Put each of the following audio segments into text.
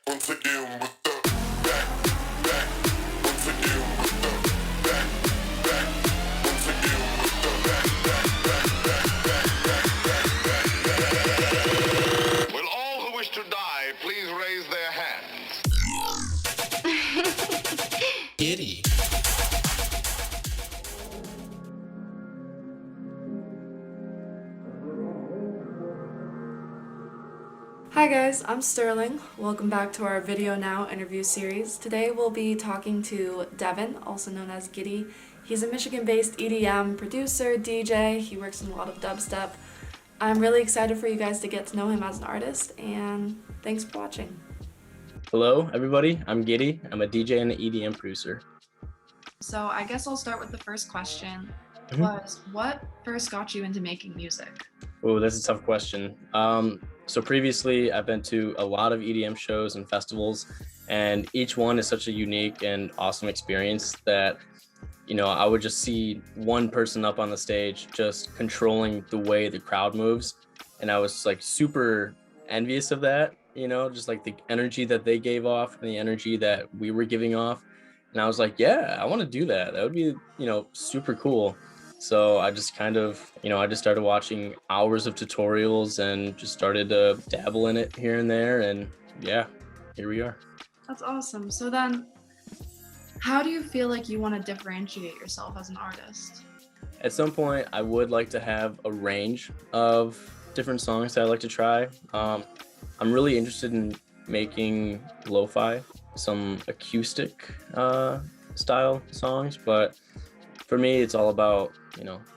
Once again with the back, back. Once again with the back, back. Once again with the back, back, back, back, back, back, back. Will all who wish to die please raise their hands? Giddy. Hi guys, I'm Sterling. Welcome back to our Video Now interview series. Today we'll be talking to Devin, also known as Giddy. He's a Michigan-based EDM producer, DJ. He works in a lot of dubstep. I'm really excited for you guys to get to know him as an artist, and thanks for watching. Hello, everybody. I'm Giddy. I'm a DJ and an EDM producer. So I guess I'll start with the first question. Mhm. What first got you into making music? Oh, that's a tough question. So previously, I've been to a lot of EDM shows and festivals, and each one is such a unique and awesome experience that, I would just see one person up on the stage just controlling the way the crowd moves. And I was like super envious of that, just like the energy that they gave off and the energy that we were giving off. And I was like, yeah, I want to do that. That would be, super cool. So I just kind of, I just started watching hours of tutorials and just started to dabble in it here and there. And yeah, here we are. That's awesome. So then, how do you feel like you want to differentiate yourself as an artist? At some point, I would like to have a range of different songs that I like to try. I'm really interested in making lo-fi, some acoustic style songs, but for me, it's all about,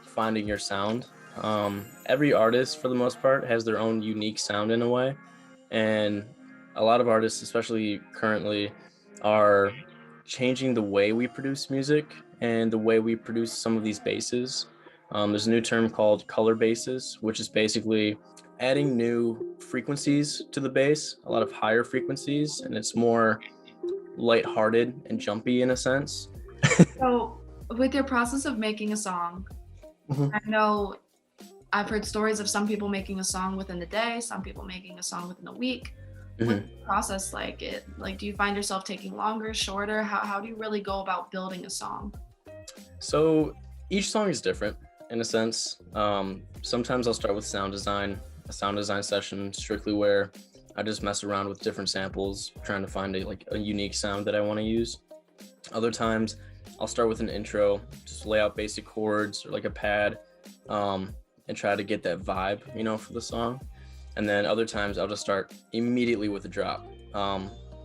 finding your sound. Every artist, for the most part, has their own unique sound in a way. And a lot of artists, especially currently, are changing the way we produce music and the way we produce some of these basses. There's a new term called color basses, which is basically adding new frequencies to the bass, a lot of higher frequencies, and it's more lighthearted and jumpy in a sense. So, with your process of making a song, I know I've heard stories of some people making a song within a day, some people making a song within a week. What's the process like? Do you find yourself taking longer, shorter? How do you really go about building a song? So each song is different in a sense. Sometimes I'll start with sound design, a sound design session strictly where I just mess around with different samples, trying to find a unique sound that I want to use. Other times I'll start with an intro, just lay out basic chords or like a pad, and try to get that vibe, for the song. And then other times I'll just start immediately with a drop.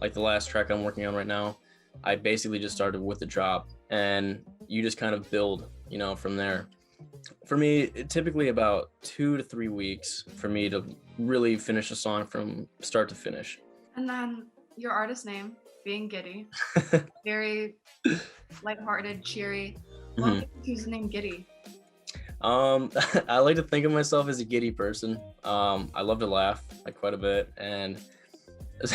Like the last track I'm working on right now, I basically just started with the drop, and you just kind of build, from there. For me, typically about 2 to 3 weeks for me to really finish a song from start to finish. And then your artist name, being Giddy, very lighthearted, cheery. Why did you choose the name Giddy? I like to think of myself as a giddy person. I love to laugh quite a bit, and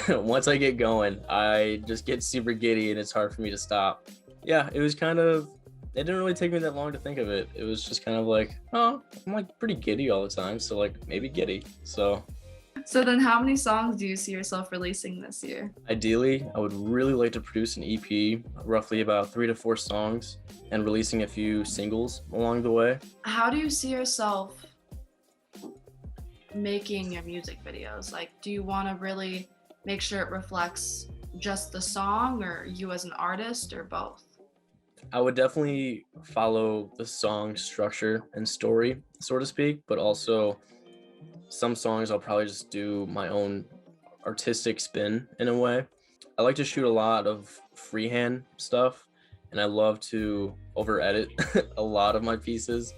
once I get going, I just get super giddy and it's hard for me to stop. Yeah, it didn't really take me that long to think of it. It was just kind of like, oh, I'm pretty giddy all the time, so maybe giddy. So then how many songs do you see yourself releasing this year? Ideally, I would really like to produce an EP, roughly about 3 to 4 songs, and releasing a few singles along the way. How do you see yourself making your music videos? Do you want to really make sure it reflects just the song, or you as an artist, or both? I would definitely follow the song structure and story, so to speak, but also some songs I'll probably just do my own artistic spin in a way. I like to shoot a lot of freehand stuff, and I love to over edit a lot of my pieces.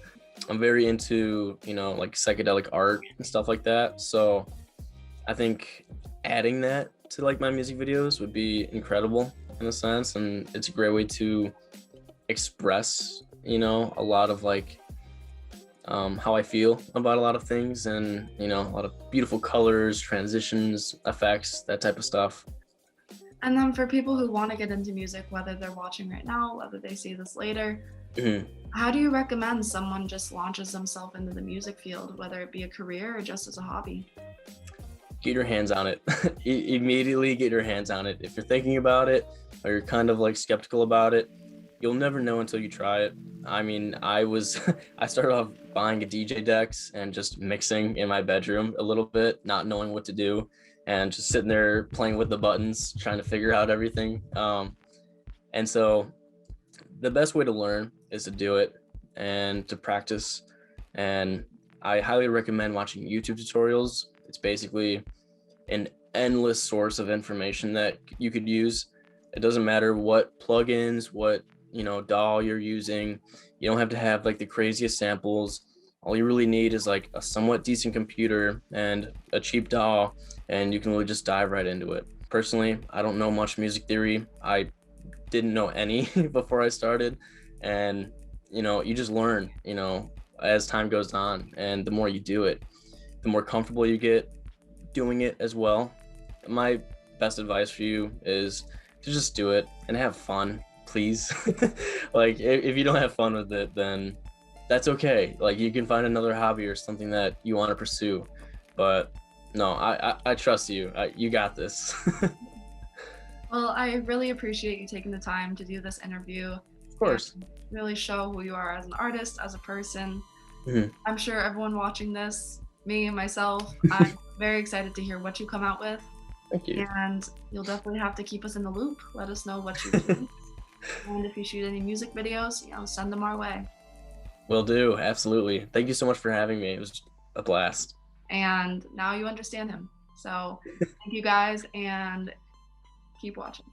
I'm very into, psychedelic art and stuff like that. So I think adding that to my music videos would be incredible in a sense. And it's a great way to express, a lot of how I feel about a lot of things, and a lot of beautiful colors, transitions, effects, that type of stuff. And then for people who want to get into music, whether they're watching right now, whether they see this later, how do you recommend someone just launches themselves into the music field, whether it be a career or just as a hobby? get your hands on it. Immediately get your hands on it. If you're thinking about it or you're kind of like skeptical about it, you'll never know until you try it. I mean, I started off buying a DJ decks and just mixing in my bedroom a little bit, not knowing what to do, and just sitting there playing with the buttons, trying to figure out everything. And so the best way to learn is to do it and to practice. And I highly recommend watching YouTube tutorials. It's basically an endless source of information that you could use. It doesn't matter what plugins, what DAW you're using. You don't have to have like the craziest samples. All you really need is like a somewhat decent computer and a cheap DAW, and you can really just dive right into it. Personally, I don't know much music theory. I didn't know any before I started, and you just learn as time goes on, and the more you do it, the more comfortable you get doing it as well. My best advice for you is to just do it and have fun, please. Like if you don't have fun with it, then that's okay. Like you can find another hobby or something that you want to pursue, but no, I trust you. You got this. Well, I really appreciate you taking the time to do this interview. Of course. Really show who you are as an artist, as a person. Mhm. I'm sure everyone watching this, me and myself, I'm very excited to hear what you come out with. Thank you. And you'll definitely have to keep us in the loop. Let us know what you do. And if you shoot any music videos, send them our way. Will do. Absolutely. Thank you so much for having me. It was a blast. And now you understand him. So thank you guys, and keep watching.